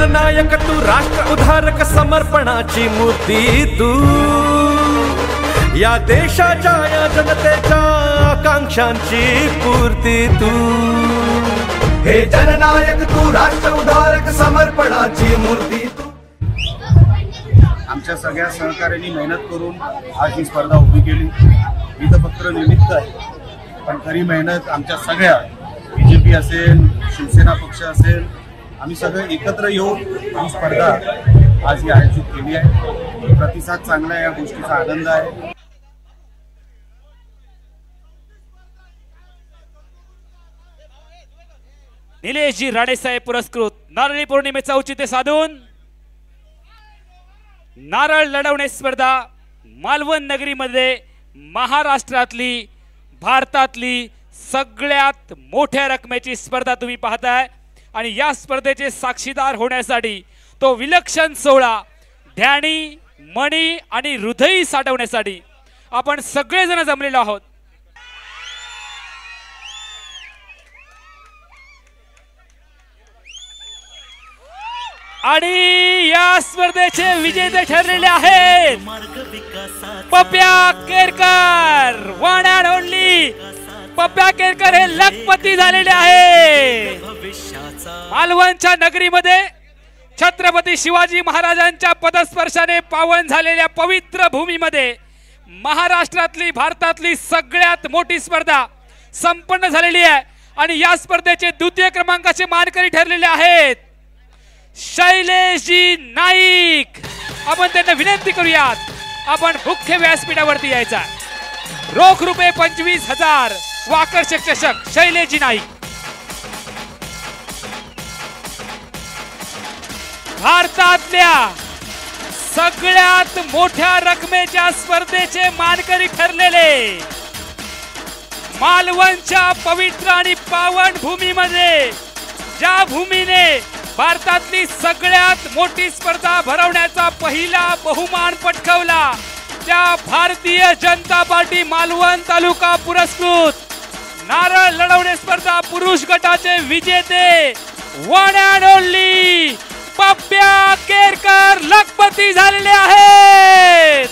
जननायक तू, राष्ट्र उद्धारक समर्पणाची मूर्ती तू, या देशाच्या या जनतेच्या आकांक्षांची पूर्ती तू। हे जननायक तू, राष्ट्र उद्धारक समर्पणाची मूर्ती तू। आमच्या सगळ्या सहकार्यांनी मेहनत करून आज ही स्पर्धा उभी केली। ही तर फक्त निमित्त आहे, पण खरी मेहनत आमच्या सगळ्या बीजेपी असेल, शिवसेना पक्ष असेल, आम्ही सगळे एकत्र येऊन ही स्पर्धा आज ही आयोजित केली आहे। प्रतिसाद चांगला आहे, या गोष्टीचा आनंद आहे। निलेशजी राणेसाहेब पुरस्कृत नारळी पौर्णिमेचा औचित्य साधून नारळ लढवणे स्पर्धा मालवण नगरीमध्ये महाराष्ट्रातली भारतातली सगळ्यात मोठ्या रकमेची स्पर्धा तुम्ही पाहताय। आणि या स्पर्धेचे साक्षीदार होण्यासाठी तो विलक्षण सोहळा ध्यानी मणी आणि हृदय साठवण्यासाठी आपण सगळेजण जमलेलो आहोत। आणि या स्पर्धेचे विजेते ठरलेले आहेत Pappya Kerkar, one and only Pappya Kerkar हे लखपती झालेले आहे। मालवणच्या नगरीमध्ये छत्रपती शिवाजी महाराजांच्या पदस्पर्शाने पावन झालेल्या पवित्र भूमीमध्ये महाराष्ट्रातली भारतातली सगळ्यात मोठी स्पर्धा संपन्न झालेली आहे। आणि या स्पर्धेचे द्वितीय क्रमांकाचे मानकरी ठरलेले आहेत शैलेशजी नाईक। आपण त्यांना विनंती करूयात, आपण मुख्य व्यासपीठावरती यायचा। रोख रुपये 25,000 व आकर्षक चषक शैलेशजी नाईक। भारतातल्या सगळ्यात मोठ्या रकमेच्या स्पर्धेचे मानकरी ठरलेले मालवणच्या पवित्र आणि पावन भूमीमध्ये, ज्या भूमीने भारतातली सगळ्यात मोठी स्पर्धा भरवण्याचा पहिला बहुमान पटकावला, त्या भारतीय जनता पार्टी मालवण तालुका पुरस्कृत नारळ लढवणे स्पर्धा पुरुष गटाचे विजेते one and only Pappya Kerkar लखपती झालेले आहेत।